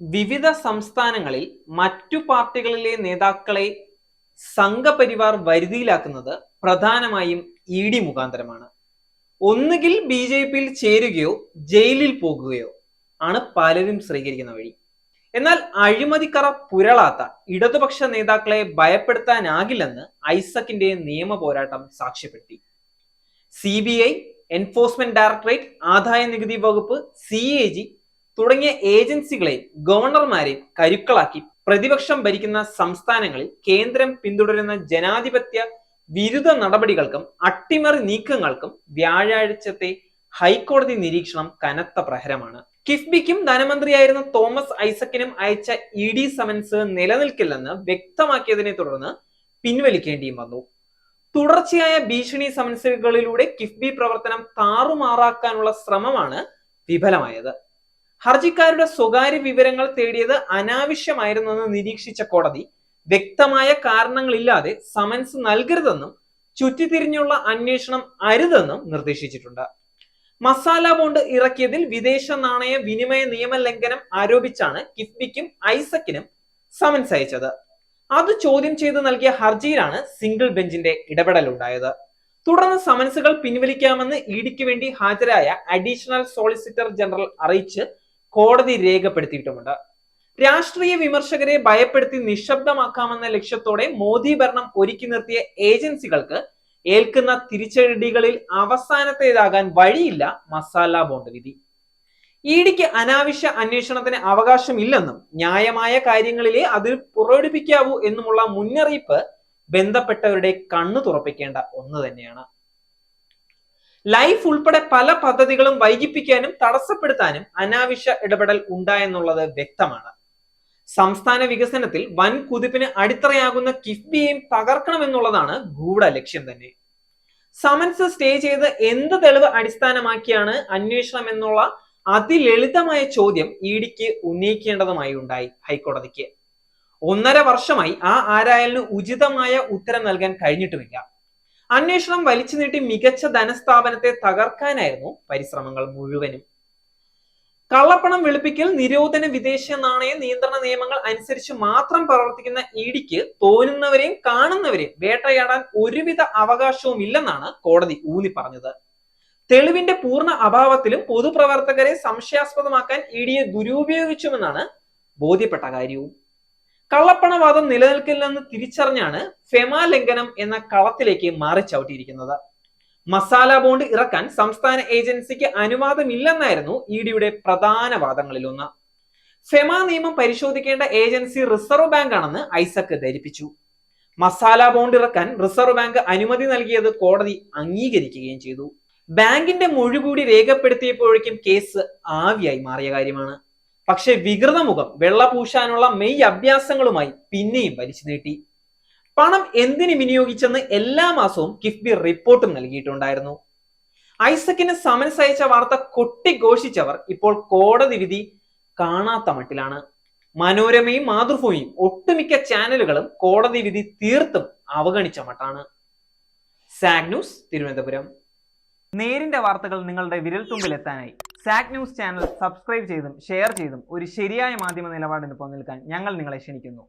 വിവിധ സംസ്ഥാനങ്ങളിൽ മറ്റു പാർട്ടികളിലെ നേതാക്കളെ സംഘപരിവാർ വരുതിയിലാക്കുന്നത് പ്രധാനമായും ഇ ഡി മുഖാന്തരമാണ്. ഒന്നുകിൽ ബി ജെ പിയിൽ ചേരുകയോ ജയിലിൽ പോകുകയോ ആണ് പലരും സ്വീകരിക്കുന്ന വഴി. എന്നാൽ അഴിമതിക്കറ പുരളാത്ത ഇടതുപക്ഷ നേതാക്കളെ ഭയപ്പെടുത്താനാകില്ലെന്ന് ഐസക്കിന്റെ നിയമ പോരാട്ടം സാക്ഷ്യപ്പെടുത്തി. CBI, എൻഫോഴ്സ്മെന്റ് ഡയറക്ടറേറ്റ്, ആദായ നികുതി വകുപ്പ്, CAG തുടങ്ങിയ ഏജൻസികളെയും ഗവർണർമാരെയും കരുക്കളാക്കി പ്രതിപക്ഷം ഭരിക്കുന്ന സംസ്ഥാനങ്ങളിൽ കേന്ദ്രം പിന്തുടരുന്ന ജനാധിപത്യ വിരുദ്ധ നടപടികൾക്കും അട്ടിമറി നീക്കങ്ങൾക്കും വ്യാഴാഴ്ചത്തെ ഹൈക്കോടതി നിരീക്ഷണം കനത്ത പ്രഹരമാണ്. കിഫ്ബിക്കും ധനമന്ത്രിയായിരുന്ന തോമസ് ഐസക്കിനും അയച്ച ED സമൻസ് നിലനിൽക്കില്ലെന്ന് വ്യക്തമാക്കിയതിനെ തുടർന്ന് പിൻവലിക്കേണ്ടിയും വന്നു. തുടർച്ചയായ ഭീഷണി സമൻസുകളിലൂടെ കിഫ്ബി പ്രവർത്തനം താറുമാറാക്കാനുള്ള ശ്രമമാണ് വിഫലമായത്. ഹർജിക്കാരുടെ സ്വകാര്യ വിവരങ്ങൾ തേടിയത് അനാവശ്യമായിരുന്നെന്ന് നിരീക്ഷിച്ച കോടതി വ്യക്തമായ കാരണങ്ങളില്ലാതെ സമൻസ് നൽകരുതെന്നും ചുറ്റിത്തിരിഞ്ഞുള്ള അന്വേഷണം അരുതെന്നും നിർദ്ദേശിച്ചിട്ടുണ്ട്. മസാല ബോണ്ട് ഇറക്കിയതിൽ വിദേശ നാണയ വിനിമയ നിയമ ലംഘനം ആരോപിച്ചാണ് കിഫ്ബിക്കും ഐസക്കിനും സമൻസ് അയച്ചത്. അത് ചോദ്യം ചെയ്ത് നൽകിയ ഹർജിയിലാണ് സിംഗിൾ ബെഞ്ചിന്റെ ഇടപെടൽ ഉണ്ടായത്. തുടർന്ന് സമൻസുകൾ പിൻവലിക്കാമെന്ന് ഇഡിക്ക് വേണ്ടി ഹാജരായ അഡീഷണൽ സോളിസിറ്റർ ജനറൽ അറിയിച്ച് കോടതി രേഖപ്പെടുത്തിയിട്ടുമുണ്ട്. രാഷ്ട്രീയ വിമർശകരെ ഭയപ്പെടുത്തി നിശബ്ദമാക്കാമെന്ന ലക്ഷ്യത്തോടെ മോദി ഭരണം ഒരുക്കി നിർത്തിയ ഏജൻസികൾക്ക് ഏൽക്കുന്ന തിരിച്ചടികളിൽ അവസാനത്തേതാകാൻ വഴിയില്ല മസാല ബോണ്ട് വിധി. ഇഡിക്ക് അനാവശ്യ അന്വേഷണത്തിന് അവകാശമില്ലെന്നും ന്യായമായ കാര്യങ്ങളിലെ അതിൽ പുറപ്പെടുപ്പിക്കാവൂ എന്നുമുള്ള മുന്നറിയിപ്പ് ബന്ധപ്പെട്ടവരുടെ കണ്ണു തുറപ്പിക്കേണ്ട ഒന്ന് തന്നെയാണ്. ലൈഫ് ഉൾപ്പെടെ പല പദ്ധതികളും വൈകിപ്പിക്കാനും തടസ്സപ്പെടുത്താനും അനാവശ്യ ഇടപെടൽ ഉണ്ടായെന്നുള്ളത് വ്യക്തമാണ്. സംസ്ഥാന വികസനത്തിൽ വൻ കുതിപ്പിന് അടിത്തറയാകുന്ന കിഫ്ബിയെയും തകർക്കണമെന്നുള്ളതാണ് ഗൂഢ ലക്ഷ്യം തന്നെ. സമൻസ് സ്റ്റേ ചെയ്ത് എന്ത് തെളിവ് അടിസ്ഥാനമാക്കിയാണ് അന്വേഷണം എന്നുള്ള അതിലളിതമായ ചോദ്യം ഇഡിക്ക് ഉന്നയിക്കേണ്ടതുമായി ഉണ്ടായി ഹൈക്കോടതിക്ക്. 1.5 വർഷമായി ആ ആരായലിന് ഉചിതമായ ഉത്തരം നൽകാൻ കഴിഞ്ഞിട്ടുമില്ല. അന്വേഷണം വലിച്ചു നീട്ടി മികച്ച ധനസ്ഥാപനത്തെ തകർക്കാനായിരുന്നു പരിശ്രമങ്ങൾ മുഴുവനും. കള്ളപ്പണം വെളുപ്പിക്കൽ നിരോധന വിദേശ നാണയ നിയന്ത്രണ നിയമങ്ങൾ അനുസരിച്ച് മാത്രം പ്രവർത്തിക്കുന്ന ഇഡിക്ക് തോന്നുന്നവരെയും കാണുന്നവരെയും വേട്ടയാടാൻ ഒരുവിധ അവകാശവും ഇല്ലെന്നാണ് കോടതി ഊന്നി പറഞ്ഞത്. തെളിവിന്റെ പൂർണ്ണ അഭാവത്തിലും പൊതുപ്രവർത്തകരെ സംശയാസ്പദമാക്കാൻ ഇഡിയെ ദുരുപയോഗിച്ചുമെന്നാണ് ബോധ്യപ്പെട്ട കാര്യവും. കള്ളപ്പണവാദം നിലനിൽക്കില്ലെന്ന് തിരിച്ചറിഞ്ഞാണ് ഫെമ ലംഘനം എന്ന കളത്തിലേക്ക് മാറി ചവിട്ടിയിരിക്കുന്നത്. മസാല ബോണ്ട് ഇറക്കാൻ സംസ്ഥാന ഏജൻസിക്ക് അനുവാദമില്ലെന്നായിരുന്നു ഇഡിയുടെ പ്രധാന വാദങ്ങളിലൊന്ന്. ഫെമ നിയമം പരിശോധിക്കേണ്ട ഏജൻസി റിസർവ് ബാങ്ക് ആണെന്ന് ഐസക്ക് ധരിപ്പിച്ചു. മസാല ബോണ്ട് ഇറക്കാൻ റിസർവ് ബാങ്ക് അനുമതി നൽകിയത് കോടതി അംഗീകരിക്കുകയും ചെയ്തു. ബാങ്കിന്റെ മൊഴി കൂടി രേഖപ്പെടുത്തിയപ്പോഴേക്കും കേസ് ആവിയായി മാറിയ കാര്യമാണ്. പക്ഷെ വികൃതമുഖം വെള്ളപൂശാനുള്ള മെയ് അഭ്യാസങ്ങളുമായി പിന്നെയും വലിച്ചു നീട്ടി. പണം എന്തിനു വിനിയോഗിച്ചെന്ന് എല്ലാ മാസവും കിഫ്ബി റിപ്പോർട്ടും നൽകിയിട്ടുണ്ടായിരുന്നു. ഐസക്കിന് സമൻസ് അയച്ച വാർത്ത കൊട്ടിഘോഷിച്ചവർ ഇപ്പോൾ കോടതി വിധി കാണാത്ത മട്ടിലാണ്. മനോരമയും മാതൃഭൂമിയും ഒട്ടുമിക്ക ചാനലുകളും കോടതി വിധി തീർത്തും അവഗണിച്ച മട്ടാണ്. സാഗ് ന്യൂസ്, തിരുവനന്തപുരം. നേരിന്റെ വാർത്തകൾ നിങ്ങളുടെ വിരൽത്തുമ്പിൽ എത്താനായി സാഗ് ന്യൂസ് ചാനൽ സബ്സ്ക്രൈബ് ചെയ്തും ഷെയർ ചെയ്തും ഒരു ശരിയായ മാധ്യമ നിലപാടിനൊപ്പം നിൽക്കാൻ ഞങ്ങൾ നിങ്ങളെ ക്ഷണിക്കുന്നു.